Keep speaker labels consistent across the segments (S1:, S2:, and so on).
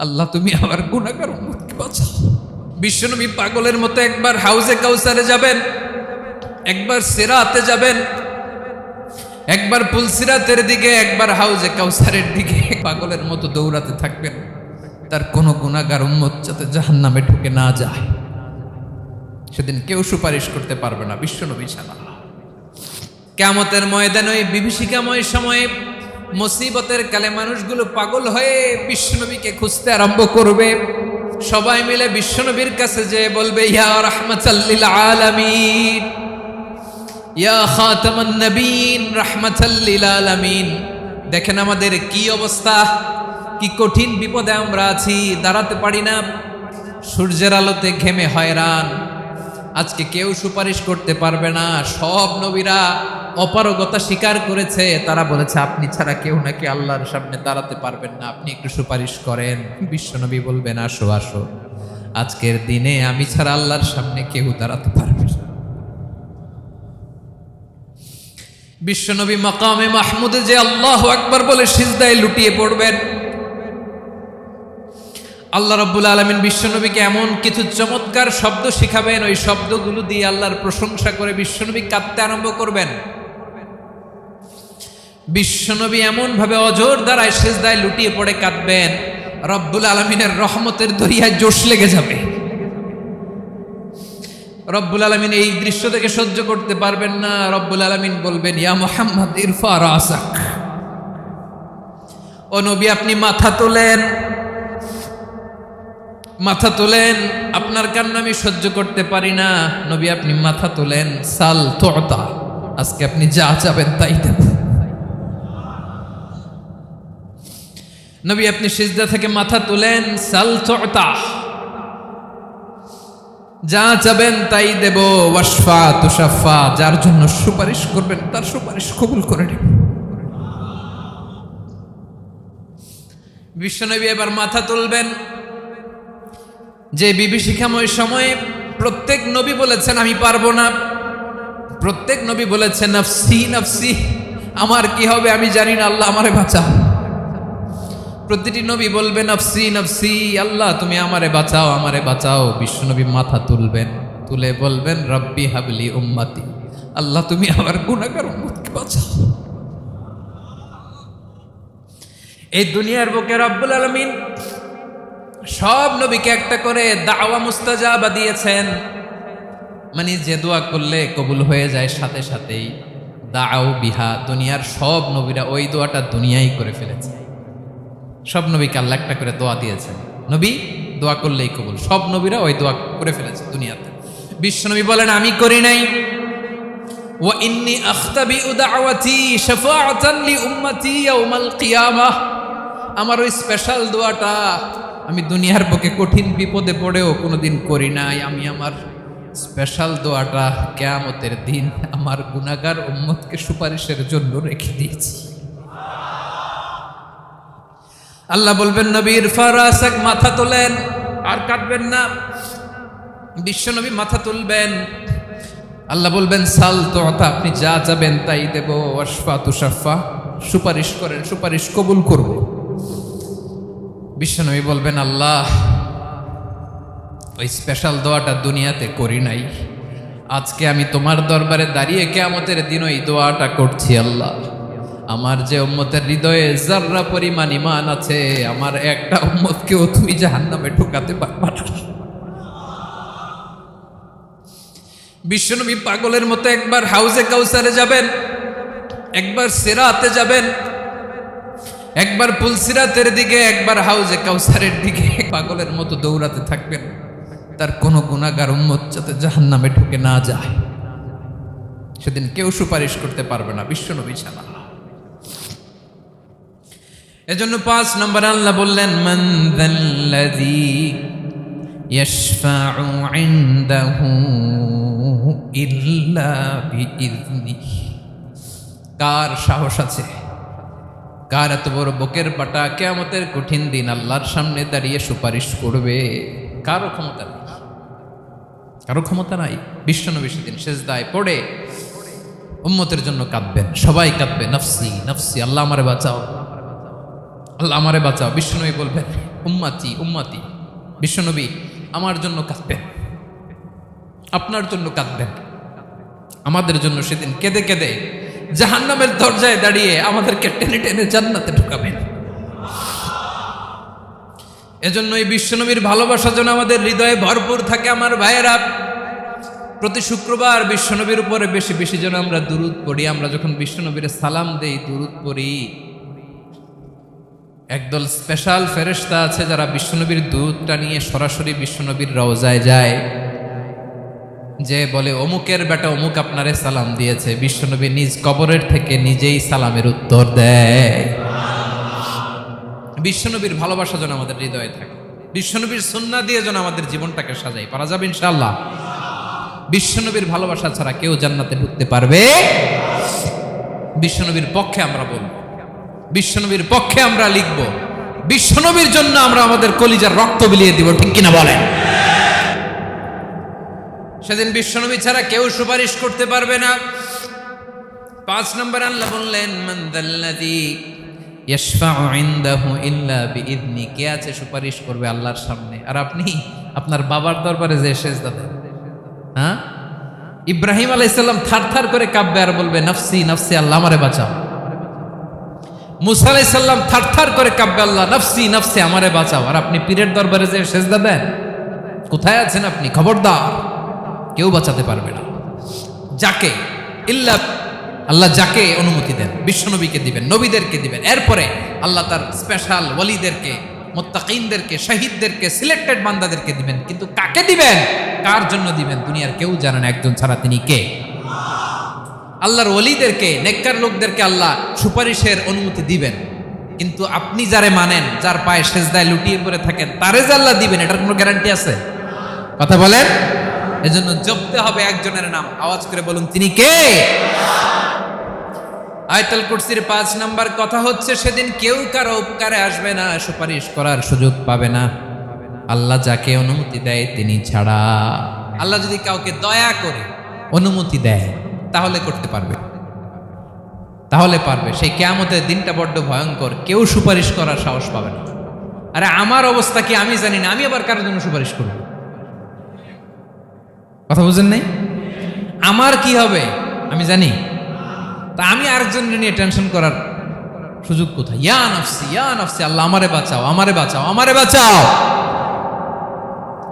S1: আল্লাহ তুমি আমার গুনাহগার উম্মতকে বাঁচাও। বিশ্বনবী পাগলের মতো একবার হাউজে কাউসারে যাবেন, একবার সিরাতে যাবেন, একবার পুলসিরাতের দিকে, একবার হাউজে কাউসারের দিকে পাগলের মতো দৌড়াতে থাকবেন, তার কোনো গুনাহগার উম্মত যাতে জাহান্নামে ঢুকে না যায়। সেদিন কেউ সুপারিশ করতে পারবে না বিশ্বনবী ছাড়া। কিয়ামতের ময়দানে ওই বিভীষিকাময় সময়ে মুসিবতের কালে মানুষগুলো পাগল হয়ে বিশ্বনবীকে খুঁজতে আরম্ভ করবে। সবাই মিলে বিশ্বনবীর কাছে যেয়ে বলবে, ইয়া রাহমাতাল লিল আলামিন, ইয়া খাতামান নবীন, রাহমাতাল লিল আলামিন। দেখেন আমাদের কি অবস্থা, কি কঠিন বিপদে আমরা আছি, দাঁড়াতে পারি না, সূর্যের আলোতে ঘেমে হয়রান। আজকে কেউ সুপারিশ করতে পারবে না। সব নবীরা অপারগতা স্বীকার করেছে, তারা বলেছে আপনি ছাড়া কেউ নাকি আল্লাহর সামনে দাঁড়াতে পারবেন না, আপনি একটু সুপারিশ করেন। বিশ্বনবী বলবেন, আসো আসো, আজকের দিনে আমি ছাড়া আল্লাহর সামনে কেউ দাঁড়াতে পারবে না। বিশ্বনবী মাকামে মাহমুদে যে আল্লাহু আকবার বলে সিজদায় লুটিয়ে পড়বেন, আল্লাহ রাব্বুল আলামিন বিশ্বনবীকে এমন কিছু চমৎকার শব্দ শিখাবেন, ওই শব্দগুলো দিয়ে আল্লাহর প্রশংসা করে বিশ্বনবী কাঁদতে আরম্ভ করবেন। বিশ্বনবী এমন ভাবে অজর দ্বারায় সিজদায় লুটিয়ে পড়ে কাঁদবেন, রব্বুল আলামিনের রহমতের দরিয়ায় জোশ লেগে যাবে। রব্বুল আলামিন এই দৃশ্য থেকে সহ্য করতে পারবেন না। রব্বুল আলামিন বলবেন, ইয়া মুহাম্মদ ইরফা রাসাক, ও নবী আপনি মাথা তোলেন, মাথা তোলেন, আপনার কান্না আমি সহ্য করতে পারি না। নবী আপনি মাথা তোলেন, সাল তুতা, আজকে আপনি যা চাবেন তাই দেব। নবী আপনি সিজদা থেকে মাথা তুলেন, সাল তুতা, যা চাবেন তাই দেব। ওয়াশফা তুশাফা, যার জন্য সুপারিশ করবেন তার সুপারিশ কবুল করে নেব। বিশ্বনবী এবার মাথা তুলবেন। যে বিভীষিকাময় সময়ে প্রত্যেক নবী বলেছেন আমি পারবো না, প্রত্যেক নবী বলেছেন নফসি নফসি, আমার কি হবে আমি জানি না, আল্লাহ আমারে বাঁচাও। প্রতিটি নবী বলবে নফসি নফসি, আল্লাহ তুমি আমারে বাঁচাও, আমারে বাঁচাও। বিশ্বনবী মাথা তুলবেন, তুলে বলবেন রব্বি হাবলি উম্মতি, আল্লাহ তুমি আমার গুনাহগার উম্মতকে বাঁচাও। এই দুনিয়ার বুকে রব্বুল আলামিন সব নবীকে একটা করে দাওয়া মুস্তাজাবা দিয়েছেন, মানে যে দোয়া করলে কবুল হয়ে যায় সাথে সাথেই। দাও বিহা, দুনিয়ার সব নবীরা ওই দোয়াটা দুনিয়ায় করে ফেলেছে। সব নবীকে আল্লাহ একটা করে দোয়া দিয়েছেন, নবী দোয়া করলেই কবুল। সব নবীরা ওই দোয়া করে ফেলেছে দুনিয়াতে। বিশ্বনবী বলেন আমি করি নাই। ওয়া ইন্নী আখতাবিউ দাওয়াতি শাফাআতান লি উম্মতি ইয়াউমাল কিয়ামাহ, আমার ওই স্পেশাল দোয়াটা আমি দুনিয়ার বুকে কঠিন বিপদে পড়েও কোনোদিন করি নাই। আমি আমার স্পেশাল দোয়াটা কিয়ামতের দিন আমার গুনাহগার উম্মতকে সুপারিশের জন্য রেখে দিয়েছি। আল্লাহ বলবেন নবী ইরফা রাসাক, মাথা তোলেন, আর কাটবেন না। বিশ্বনবী মাথা তুলবেন, আল্লাহ বলবেন সাল তুতা, আপনি যা চাবেন তাই দেব। ওয়াশফা তুশাফা, সুপারিশ করেন, সুপারিশ কবুল করব। বিশ্বনবী বলবেন আল্লাহ ওই স্পেশাল দোয়াটা দুনিয়াতে করি নাই, আজকে আমি তোমার দরবারে দাঁড়িয়ে কিয়ামতের দিন ওই দোয়াটা করছি। আল্লাহ আমার যে উম্মতের হৃদয়ে যাররা পরিমাণ ঈমান আছে, আমার একটা উম্মতকেও তুমি জাহান্নামে ঢোকাতে পারবা না। বিশ্বনবী পাগলের মতো একবার হাউজে কাউসারে যাবেন, একবার সিরাতে যাবেন, একবার পুলসিরাতের দিকে, একবার হাউজে কাউসারের দিকে পাগলের মতো দৌড়াতে থাকবেন, তার কোনো গুনাহগার উম্মত যাতে জাহান্নামে ঢুকে না যায়। সেদিন কেউ সুপারিশ করতে পারবে না বিশ্বনবী ছাড়া। এজন্য 5 নম্বর আল্লাহ বললেন মান যাল্লাযী ইয়াশফাউ ইনদাহু ইল্লা বিইযনিহি, কার সাহস আছে, কার এত বড় বুকের পাটা কিয়ামতের কঠিন দিন আল্লাহর সামনে দাঁড়িয়ে সুপারিশ করবে? কারো ক্ষমতা নেই, কারো ক্ষমতা নাই। বিশ্বনবী সেদিন সেজদায় পড়ে উম্মতের জন্য কাঁদবেন, সবাই কাঁদবে নফসি নফসি, আল্লাহ আমারে বাঁচাও, আল্লাহ আমারে বাঁচাও। বিশ্বনবী বলবেন উম্মতি উম্মতি। বিশ্বনবী আমার জন্য কাঁদবেন, আপনার জন্য কাঁদবেন, আমাদের জন্য সেদিন কেঁদে কেঁদে জাহান্নামের দরজায় দাঁড়িয়ে আমাদেরকে টেনে টেনে জান্নাতে ঢুকাবেন। এজন্য এই বিশ্বনবীর ভালোবাসা যেন আমাদের হৃদয়ে ভরপুর থাকে। আমার ভাইয়েরা, প্রতি শুক্রবার বিশ্বনবীর উপরে বেশি বেশি যেন আমরা দুরূদ পড়ি। আমরা যখন বিশ্বনবীর সালাম দেই, দুরূদ পড়ি, একদল স্পেশাল ফেরেশতা আছে যারা বিশ্বনবীর দুরূদটা নিয়ে সরাসরি বিশ্বনবীর রওজায় যায়, যে বলে অমুকের বেটা অমুক আপনারে সালাম দিয়েছে। বিশ্বনবী নিজ কবরের থেকে নিজেই সালামের উত্তর দেয়। বিশ্বনবীর ভালোবাসা যেন আমাদের হৃদয়ে থাকে। বিশ্বনবীর সুন্নাহ দিয়ে যেন আমাদের জীবনটাকে সাজাই। পারা যাবে ইনশাআল্লাহ। বিশ্বনবীর ভালোবাসা ছাড়া কেউ জান্নাতে ঢুকতে পারবে। বিশ্বনবীর পক্ষে আমরা বলবো, বিশ্বনবীর পক্ষে আমরা লিখব, বিশ্বনবীর জন্য আমরা আমাদের কলিজার রক্ত বিলিয়ে দিব। ঠিক কিনা বলেন? সেদিন বিশ্বনবী ছাড়া কেউ সুপারিশ করতে পারবে না। 5 নম্বর আল্লাহ বললেন মান যাল্লাযী ইয়াশফাউ ইনদাহু ইল্লা বিইذনি। কে আছে সুপারিশ করবে আল্লাহর সামনে? আর আপনি আপনার বাবার দরবারে যে সেজদা দেন, হ্যাঁ? ইব্রাহিম আলাইহিস সালাম থারথার করে কাঁপবে আর বলবে নাফসি নাফসি, আল্লাহ আমারে বাঁচাও। মুসা আলাইহিস সালাম থারথার করে কাঁপবে, আল্লাহ নাফসি নাফসি, আমারে বাঁচাও। আর আপনি পীরের দরবারে যে সেজদা দেন, কোথায় আছেন আপনি? খবরদার, কেউ বাঁচাতে পারবে না। যাকে ইল্লা আল্লাহ যাকে অনুমতি দেন, বিশ্বনবীকে দিবেন, নবীদেরকে দিবেন। এরপরে আল্লাহ তার স্পেশাল ওয়ালিদেরকে, মুত্তাকিনদেরকে, শহীদদেরকে, সিলেক্টেড বান্দাদেরকে দিবেন। কিন্তু কাকে দিবেন, কার জন্য দিবেন, দুনিয়ার কেউ জানে না একজন ছাড়া। তিনি কে? আল্লাহর ওয়ালিদেরকে, নেককার লোকদেরকে আল্লাহ সুপারিশের অনুমতি দিবেন। কিন্তু আপনি যারে মানেন, যার পায়ে সেজদায় লুটিয়ে পড়ে থাকেন, তারে যে আল্লাহ দিবেন, এটার কোনো গ্যারান্টি আছে? কথা বলেন। এজন্য জপতে হবে একজনের নাম। আওয়াজ করে বলুন, তিনি কে? আয়াতুল কুরসির 5 নাম্বার কথা হচ্ছে, সেদিন কেউ কারো উপকারে আসবে না, সুপারিশ করার সুযোগ পাবে না, আল্লাহ যাকে অনুমতি দেয় তিনি ছাড়া। আল্লাহ যদি কাউকে দয়া করে অনুমতি দেয় তাহলে করতে পারবে, তাহলে পারবে। সেই কিয়ামতের দিনটা বড্ড ভয়ঙ্কর, কেউ সুপারিশ করার সাহস পাবে না। আরে আমার অবস্থা কি আমি জানি না, আমি আবার কারোর জন্য সুপারিশ করব? কথা বুঝেন নাই? আমার কি হবে আমি জানি, তা আমি আরেকজনের নিয়ে টেনশন করার সুযোগ কোথায়? ইয়া নাফসি ইয়া নাফসি, আল্লাহ আমারে বাঁচাও, আমারে বাঁচাও, আমারে বাঁচাও।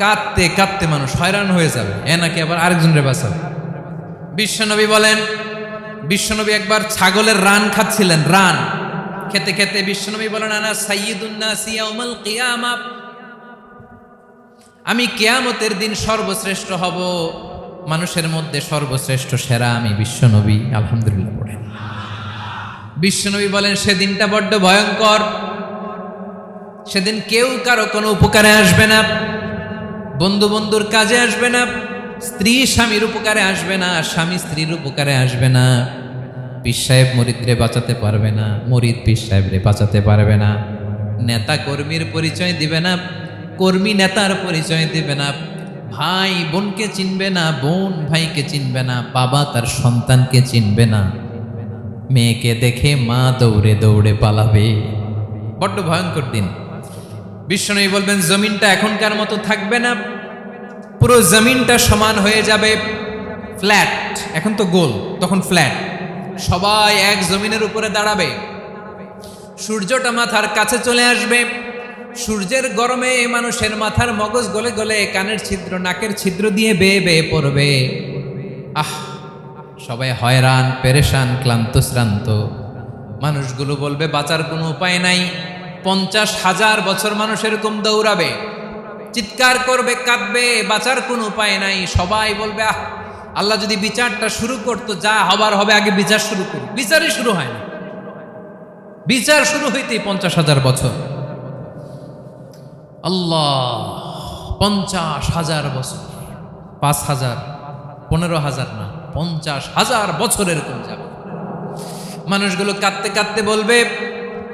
S1: কাঁদতে কাঁদতে মানুষ হয়রান হয়ে যাবে, এ নাকি আবার আরেকজনের বাঁচাবে। বিশ্বনবী বলেন, বিশ্বনবী একবার ছাগলের রান খাচ্ছিলেন। রান খেতে খেতে বিশ্বনবী বলেন আনা সাইয়্যিদুন নাসি ইয়াউমাল কিয়ামা, আমি কিয়ামতের দিন সর্বশ্রেষ্ঠ হব, মানুষের মধ্যে সর্বশ্রেষ্ঠ সেরা আমি বিশ্বনবী। আলহামদুলিল্লাহ পড়েন। বিশ্বনবী বলেন সেদিনটা বড্ড ভয়ঙ্কর, সেদিন কেউ কারো কোনো উপকারে আসবে না, বন্ধু বন্ধুর কাজে আসবে না, স্ত্রী স্বামীর উপকারে আসবে না, স্বামী স্ত্রীর উপকারে আসবে না, পীর সাহেব মুরিদরে বাঁচাতে পারবে না, মুরিদ পীর সাহেবরে বাঁচাতে পারবে না, নেতা কর্মীর পরিচয় দিবে না, কর্মী নেতার পরিচয় দিবে না, ভাই বোনকে চিনবে না, বোন ভাইকে চিনবে না, বাবা তার সন্তানকে চিনবে না, মেয়েকে দেখে মা দৌড়ে দৌড়ে পালাবে। বড্ড ভয়ঙ্কর দিন। বিশ্বনবী বলবেন জমিনটা এখনকার মতো থাকবে না, পুরো জমিনটা সমান হয়ে যাবে, ফ্ল্যাট। এখন তো গোল, তখন ফ্ল্যাট। সবাই এক জমিনের উপরে দাঁড়াবে, সূর্যটা মাথার কাছে চলে আসবে, সূর্যের গরমে মানুষের মাথার মগজ গলে গলে কানের ছিদ্র, নাকের ছিদ্র দিয়ে বেয়ে বেয়ে পড়বে। সবাই হয়রান, পেরেশান, ক্লান্ত শ্রান্ত। মানুষগুলো বলবে বাঁচার কোনো উপায় নাই। 50,000 বছর মানুষ এরকম দৌড়াবে, চিৎকার করবে, কাঁদবে, বাঁচার কোনো উপায় নাই। সবাই বলবে আল্লাহ যদি বিচারটা শুরু করতো, যা হবার হবে, আগে বিচার শুরু করুন। বিচারই শুরু হয় না, বিচার শুরু হইতেই 50,000 বছর। আল্লাহ, 50,000 বছর, 5,000, 15,000 না, 50,000 বছর এরকম যাবে। মানুষগুলো কাঁদতে কাঁদতে বলবে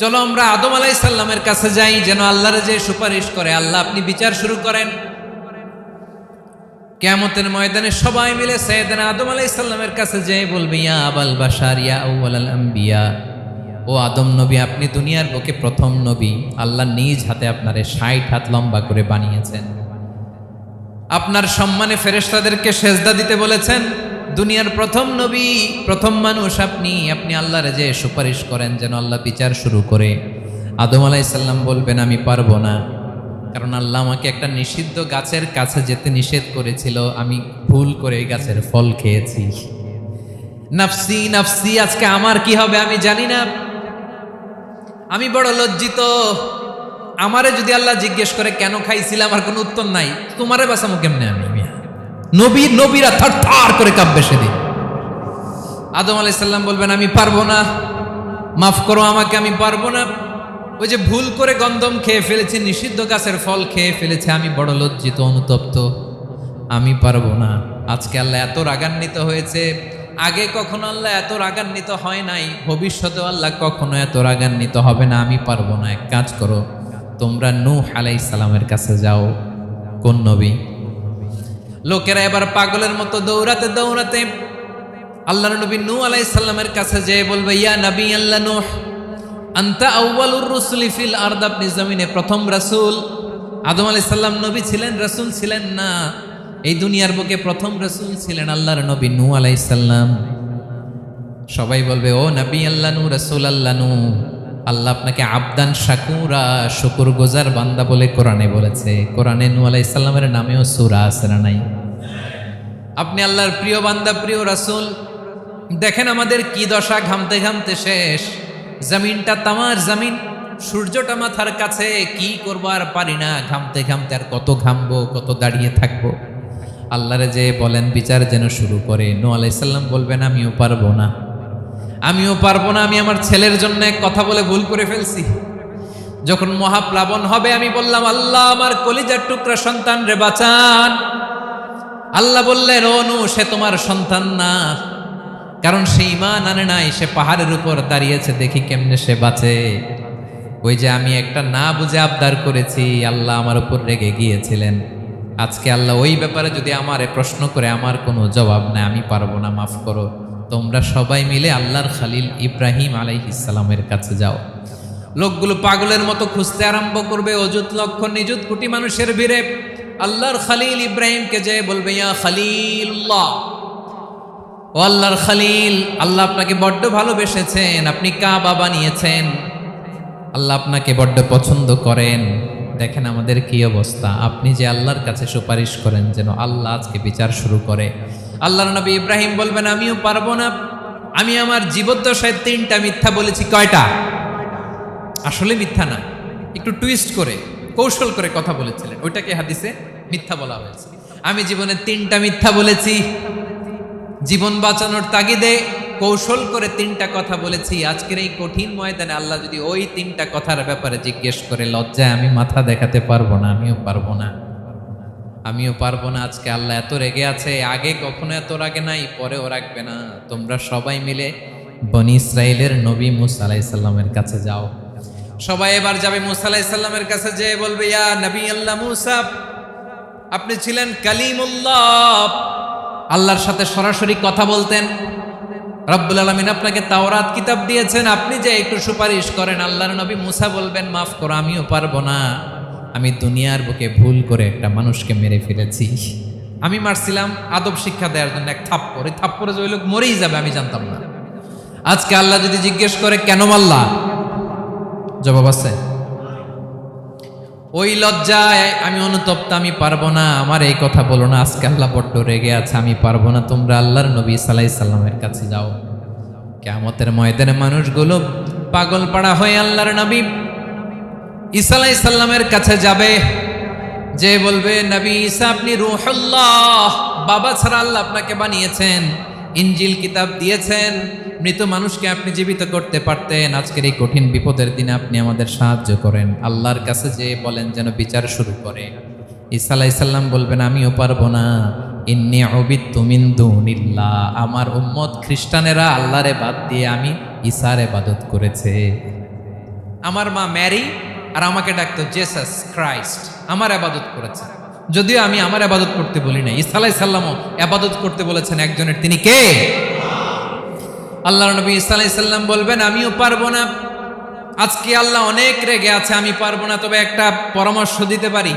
S1: চলো আমরা আদম আলাইহিস সালামের কাছে যাই, যেন আল্লাহর যে সুপারিশ করে, আল্লাহ আপনি বিচার শুরু করেন। কিয়ামতের ময়দানে সবাই মিলে সাইয়েদনা আদম আলাইহিস সালামের কাছে যেয়ে বলবে ইয়া আবাল বাশার ইয়া আউয়ালাল আম্বিয়া, ও ও আদম নবী, আপনি দুনিয়ার বুকে প্রথম নবী। আল্লাহ নিজ হাতে আপনারে 60 হাত লম্বা করে বানিয়েছেন। আপনার সম্মানে ফেরেশতাদেরকে সেজদা দিতে বলেছেন। দুনিয়ার প্রথম নবী, প্রথম মানুষ আপনি। আপনি আল্লাহর যে সুপারিশ করেন যেন আল্লাহ বিচার শুরু করে। আদম আলাইহিস সালাম বলবেন আমি পারবো না, কারণ আল্লাহ আমাকে একটা নিষিদ্ধ গাছের কাছে যেতে নিষেধ করেছিল, আমি ভুল করে এই গাছের ফল খেয়েছি। নাফসি নাফসি, আজকে আমার কি হবে আমি জানি না, আমি বড় লজ্জিত। আমারে যদি আল্লাহ জিজ্ঞেস করে কেন খাইছিলাম, আমার কোনো উত্তর নাই। তোমারে বাঁচামো কেমনে আমি? নবীরা থার থার করে কাঁপবে সেদিন। আদম আলাইহিস সালাম বলবেন আমি পারবো না, মাফ করো আমাকে, আমি পারবো না। ওই যে ভুল করে গন্ধম খেয়ে ফেলেছি, নিষিদ্ধ গাছের ফল খেয়ে ফেলেছে, আমি বড় লজ্জিত, অনুতপ্ত, আমি পারবো না। আজকে আল্লাহ এত রাগান্বিত হয়েছে, আগে কখনো আল্লাহ এত রাগান্বিত হয় নাই, ভবিষ্যতেও আল্লাহ কখনো এত রাগান্বিত হবে না। আমি পারবো না। এক কাজ করো, তোমরা নূহ আলাইহিস সালামের কাছে যাও। কোন নবী? লোকেরা এবার পাগলের মতো দৌড়াতে দৌড়াতে আল্লাহর নবী নূহ আলাইহিস সালামের কাছে যেয়ে বলবে ইয়া নবী আল্লাহ নূহ, আনতা আউয়ালুর রুসুলি ফিল আরদ, আপনি জমিনে প্রথম রাসূল। আদম আলাইহিস সালাম নবী ছিলেন, রাসূল ছিলেন না। এই দুনিয়ার বুকে প্রথম রাসূল ছিলেন আল্লাহর নবী নূহ আলাইহিস সালাম। সবাই বলবে ও নবী আল্লাহ নূহ, রাসূল আল্লাহ নূহ, আল্লাহ আপনাকে আবদান শাকুরা, শুকরগুজার বান্দা বলে কোরআনে বলেছে। কোরআনে নূহ আলাইহিস সালামের নামেও সূরা আছে না নাই? আপনি আল্লাহর প্রিয় বান্দা, প্রিয় রাসূল। দেখেন আমাদের কি দশা, ঘামতে ঘামতে শেষ। জমিনটা তামার জমিন, সূর্যটা মাথার কাছে, কি করবো আর পারি না, ঘামতে ঘামতে আর কত ঘামবো, কত দাঁড়িয়ে থাকবো। আল্লাহরে যে বলেন বিচার যেন শুরু করে। নূহ আলাইহিস সালাম বলবেন আমিও পারবো না, আমিও পারবো না। আমি আমার ছেলের জন্য এক কথা বলে ভুল করে ফেলছি। যখন মহাপ্লাবন হবে আমি বললাম আল্লাহ আমার কলিজার টুকরা সন্তান রে বাঁচান। আল্লাহ বললেন ও নূহ, সে তোমার সন্তান না, কারণ সে ঈমান আনে নাই, সে পাহাড়ের উপর দাঁড়িয়েছে, দেখি কেমনে সে বাঁচে। ওই যে আমি একটা না বুঝে আবদার করেছি, আল্লাহ আমার উপর রেগে গিয়েছিলেন। আজকে আল্লাহ ওই ব্যাপারে যদি আমারে প্রশ্ন করে, আমার কোনো জবাব নাই, আমি পারবো না, মাফ করো। তোমরা সবাই মিলে আল্লাহর খালিল ইব্রাহিম আলাইহিস সালামের কাছে যাও। লোকগুলো পাগলের মতো খুঁজতে আরম্ভ করবে, অযুত লক্ষ নিযুত কোটি মানুষের ভিড়ে আল্লাহর খালিল ইব্রাহিমকে যে বলবে ইয়া খালিলুল্লাহ, ও আল্লাহর খালিল, আল্লাহ আপনাকে বড্ড ভালোবেসেছেন, আপনি কাবা বানিয়েছেন, আল্লাহ আপনাকে বড্ড পছন্দ করেন। দেখেন আমাদের কি অবস্থা। আপনি যে আল্লাহর কাছে সুপারিশ করেন যেন আল্লাহ আজকে বিচার শুরু করে। আল্লাহর নবী ইব্রাহিম বলবেন আমিও পারবো না, আমি আমার জীবদ্দশায় 3টা মিথ্যা বলেছি। কয়টা? আসলে মিথ্যা না, একটু টুইস্ট করে কৌশল করে কথা বলেছিলেন, ওইটাকে হাদিসে মিথ্যা বলা হয়েছে। আমি জীবনে 3টা মিথ্যা বলেছি, জীবন বাঁচানোর তাগিদে কৌশল করে 3টা কথা বলেছি। আজকের এই কঠিন ময়দানে আল্লাহ যদি ওই 3টা কথার ব্যাপারে জিজ্ঞেস করে, লজ্জায় আমি মাথা দেখাতে পারবো না, আমিও পারবো না, আমিও পারবো না। আজকে আল্লাহ এত রেগে আছে, আগে কখনো এত রাগে নাই, পরেও রাখবে না। তোমরা সবাই মিলে বনি ইসরাইলের নবী মূসা আলাইহিস সালামের কাছে যাও। সবাই এবার যাবে মূসা আলাইহিস সালামের কাছে, যে বলবে ইয়া নবী আল্লাহ মূসা, আপনি ছিলেন কালিমুল্লাহ, আল্লাহর সাথে সরাসরি কথা বলতেন। রব্বুল আলামিন আপনাকে তাওরাত কিতাব দিয়েছেন, আপনি যে একটু সুপারিশ করেন। আল্লাহর নবী মূসা বলবেন মাফ করো, আমিও পারবো না, আমি দুনিয়ার বুকে ভুল করে একটা মানুষকে মেরে ফেলেছি। আমি মারছিলাম আদব শিক্ষা দেওয়ার জন্য এক থাপ্পড়, এই থাপ্পড়ে যে ওই লোক মরেই যাবে আমি জানতাম না। আজকে আল্লাহ যদি জিজ্ঞেস করে কেন মারলা, জবাব আছে? ওই লজ্জায় আমি অনুতপ্ত, আমি পারবো না, আমার এই কথা বলো না। আজকে আল্লাহ বড্ড রেগে আছে, আমি পারবো না। তোমরা আল্লাহর নবী ঈসা আলাইহিস সালামের কাছে যাও। কিয়ামতের ময়দানে মানুষগুলো পাগল পাড়া হয়ে আল্লাহর নবী ঈসা আলাইহিস সালামের কাছে যাবে, যে বলবে নবী ঈসা আপনি রূহুল্লাহ, বাবা ছাড়া আল্লাহ আপনাকে বানিয়েছেন, ইনজিল কিতাব দিয়েছেন, মৃত মানুষকে আপনি জীবিত করতে পারতেন। আজকের এই কঠিন বিপদের দিনে আপনি আমাদের সাহায্য করেন। আল্লাহর কাছে যে বলেন যেন বিচার শুরু করে। ঈসা আলাইহিস সালাম বলবেন আমিও পারবো না, ইন্নী উবিদতু মিন দুনিল্লাহ, আমার উম্মত খ্রিস্টানেরা আল্লাহরে বাদ দিয়ে আমি ঈসার ইবাদত করেছে। আমার মা ম্যারি আর আমাকে ডাকতো জেসাস ক্রাইস্ট, আমার ইবাদত করেছে, যদিও আমি আমার ইবাদত করতে বলি না। ঈসা আলাইহিস সালামও ইবাদত করতে বলেছেন একজনের, তিনি কে? আল্লাহ নবী ঈসা আলাইহিস সালাম বলবেন আমিও পারবো না, আজকে আল্লাহ অনেক রেগে আছে, আমি পারবো না, তবে একটা পরামর্শ দিতে পারি।